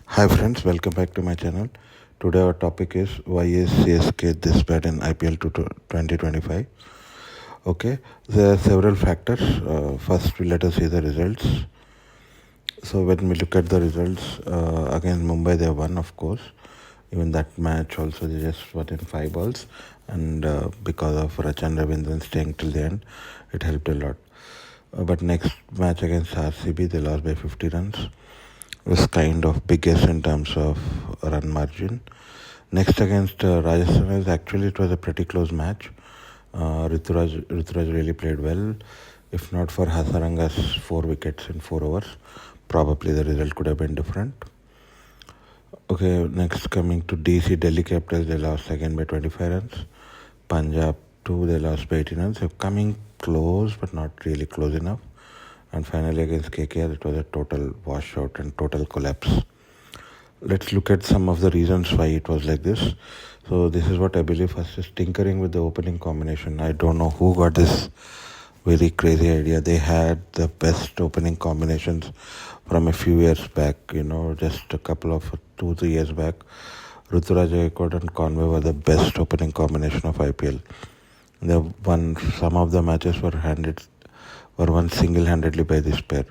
Hi friends, welcome back to my channel. Today our topic is why is CSK this bad in IPL 2025. Okay, there are several factors. First, let us see the results. So when we look at the results against Mumbai, they won, of course. Even that match also they just won in 5 balls, and because of Rachan Ravindran staying till the end, it helped a lot. But next match against RCB, they lost by 50 runs. Was kind of biggest in terms of run margin. Next against Rajasthan, actually it was a pretty close match. Rituraj really played well. If not for Hasaranga's 4 wickets in 4 overs, probably the result could have been different. Okay, next coming to DC Delhi Capitals, they lost again by 25 runs. Punjab too, they lost by 18 runs. So coming close, but not really close enough. And finally against KKR, it was a total washout and total collapse. Let's look at some of the reasons why it was like this. So this is what I believe. First is tinkering with the opening combination. I don't know who got this very crazy idea. They had the best opening combinations from a few years back, just a couple of 2-3 years back. Ruturaj Gaikwad and Conway were the best opening combination of IPL. They won some of the matches were won single-handedly by this pair.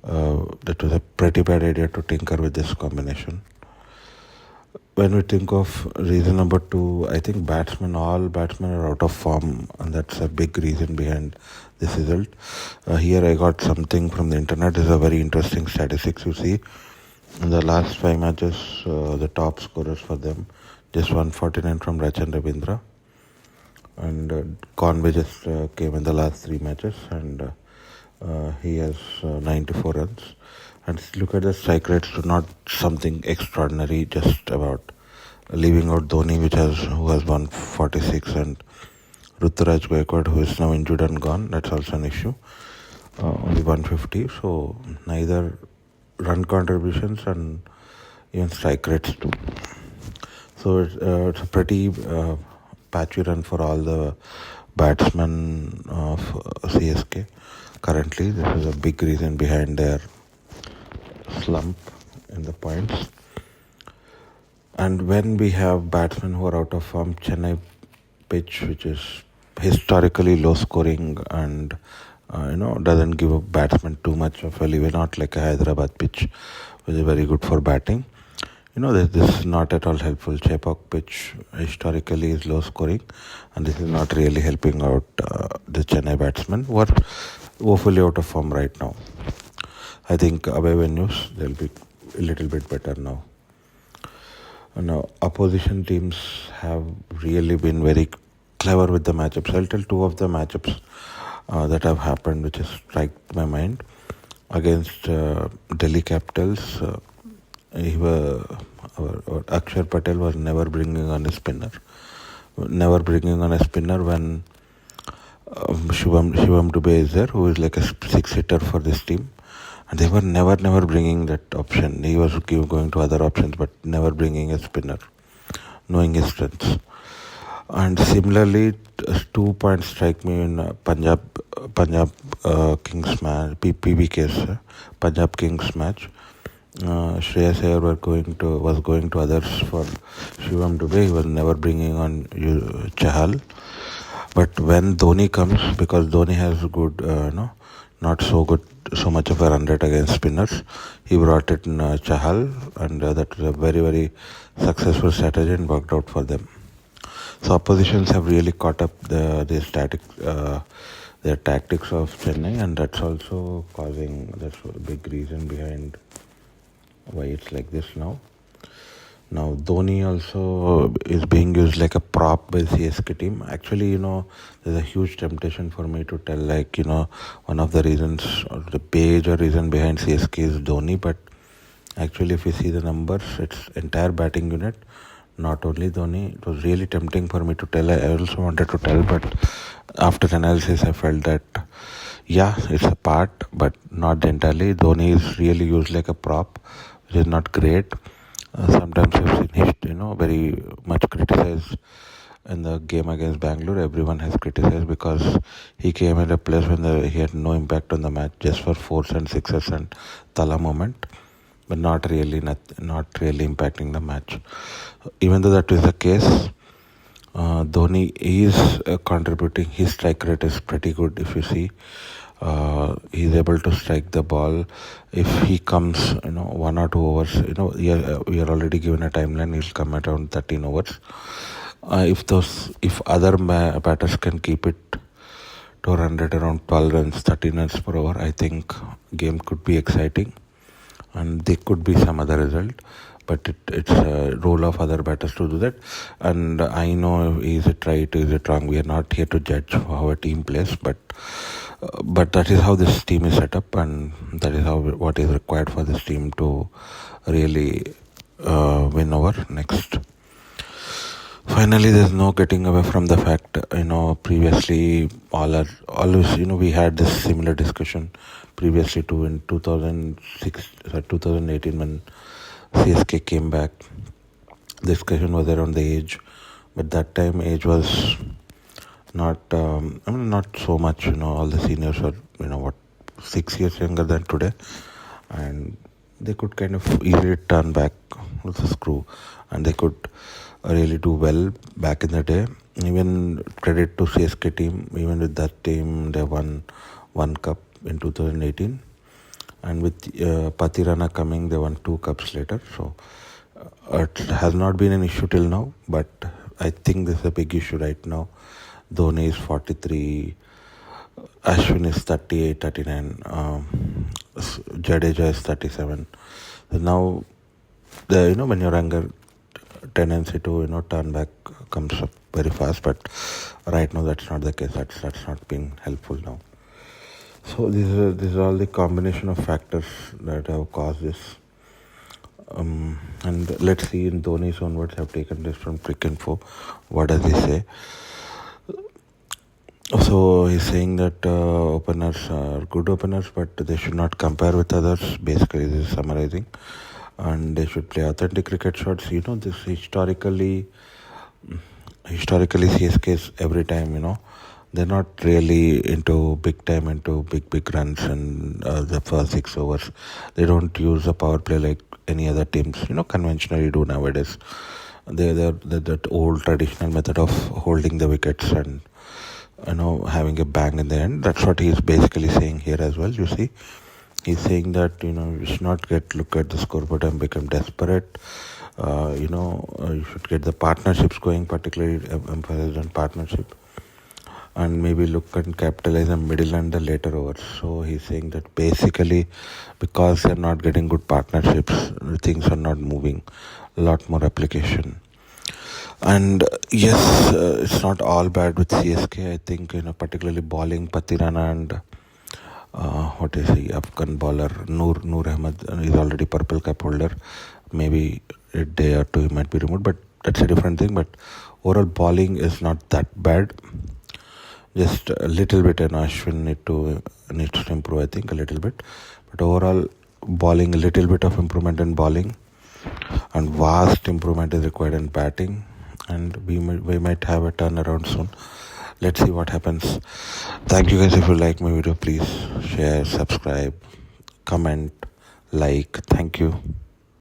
That was a pretty bad idea to tinker with this combination. When we think of reason number 2, I think all batsmen are out of form, and that's a big reason behind this result. Here I got something from the internet. This is a very interesting statistics you see. In the last 5 matches, the top scorers for them, just 149 from Rachan Ravindra. And Conway just came in the last 3 matches, and he has 94 runs. And look at the strike rates, not something extraordinary, just about leaving out Dhoni, who has won 46, and Ruturaj Gaikwad, who is now injured and gone. That's also an issue. Only 150, so neither run contributions and even strike rates too. So it's a pretty patchy run for all the batsmen of CSK. Currently, this is a big reason behind their slump in the points. And when we have batsmen who are out of form, Chennai pitch, which is historically low scoring and doesn't give a batsman too much of a leeway, not like a Hyderabad pitch, which is very good for batting. This is not at all helpful. Chepauk pitch historically is low scoring, and this is not really helping out the Chennai batsmen who are woefully out of form right now. I think away venues, they'll be a little bit better now. Now, opposition teams have really been very clever with the matchups. I'll tell 2 of the matchups that have happened, which has struck my mind. Against Delhi Capitals, Akshar Patel was never bringing on a spinner. Never bringing on a spinner when Shivam Dubey is there, who is like a 6-hitter for this team. And they were never bringing that option. He was going to other options, but never bringing a spinner, knowing his strengths. And similarly, 2 points strike me in Punjab Kings match, PBK's Punjab Kings match. Shreyas Iyer was going to others for Shivam Dubey. He was never bringing on Chahal. But when Dhoni comes, because Dhoni has good, not so much of a run rate against spinners, he brought it in Chahal, and that was a very, very successful strategy and worked out for them. So oppositions have really caught up their tactics of Chennai, and that's also that's a big reason behind why it's like this now. Now, Dhoni also is being used like a prop by CSK team. Actually, there's a huge temptation for me to tell, one of the reasons or the major reason behind CSK is Dhoni. But actually, if you see the numbers, it's entire batting unit, not only Dhoni. It was really tempting for me to tell. I also wanted to tell, but after analysis, I felt that, yeah, it's a part, but not entirely. Dhoni is really used like a prop, which is not great. Sometimes I've seen him, very much criticized in the game against Bangalore. Everyone has criticized because he came at a place when he had no impact on the match, just for fours and sixes and Tala moment. but not really impacting the match. Even though that is the case, Dhoni is contributing. His strike rate is pretty good. If you see, he's able to strike the ball. If he comes, 1 or 2 overs, we are already given a timeline. He'll come at around 13 overs. If other batters can keep it to run rate around 12 runs, 13 runs per over, I think game could be exciting, and there could be some other result. But it's a role of other batters to do that. And I know, is it right, is it wrong? We are not here to judge how a team plays, but that is how this team is set up, and that is what is required for this team to really win over next. Finally, there's no getting away from the fact, previously always, we had this similar discussion previously too in 2018 when CSK came back. The discussion was around the age, but that time age was not, not so much, all the seniors were, 6 years younger than today, and they could kind of easily turn back with the screw, and they could really do well back in the day. Even credit to CSK team, even with that team, they won one cup in 2018, and with Patirana coming, they won 2 cups later. So it has not been an issue till now, but I think this is a big issue right now. Dhoni is 43, Ashwin is 38, 39, Jadeja is 37. So now, when you're younger, tendency to turn back comes up very fast, but right now that's not the case. That's not been helpful now. So this is all the combination of factors that have caused this. And let's see, in Dhoni's own words, I've taken this from Cricinfo. What does he say? So he's saying that openers are good openers, but they should not compare with others. Basically, this is summarizing. And they should play authentic cricket shots. This historically CSK's every time, they're not really into big runs and the first 6 overs. They don't use a power play like any other teams, conventionally do nowadays. They're that old traditional method of holding the wickets and, having a bang in the end. That's what he's basically saying here as well. You see, he's saying that, you should not look at the scoreboard and become desperate. You should get the partnerships going, particularly emphasis on partnership, and maybe look and capitalize the middle and the later overs. So he's saying that basically, because they're not getting good partnerships, things are not moving. A lot more application. And yes, it's not all bad with CSK. I think, particularly bowling, Patirana and what is he, Afghan bowler Noor Ahmed is already Purple Cap holder. Maybe a day or two he might be removed, but that's a different thing. But overall bowling is not that bad. Just a little bit, and Ashwin needs to improve, I think, a little bit. But overall, bowling, a little bit of improvement in bowling, and vast improvement is required in batting. And we might have a turnaround soon. Let's see what happens. Thank you guys. If you like my video, please share, subscribe, comment, like. Thank you.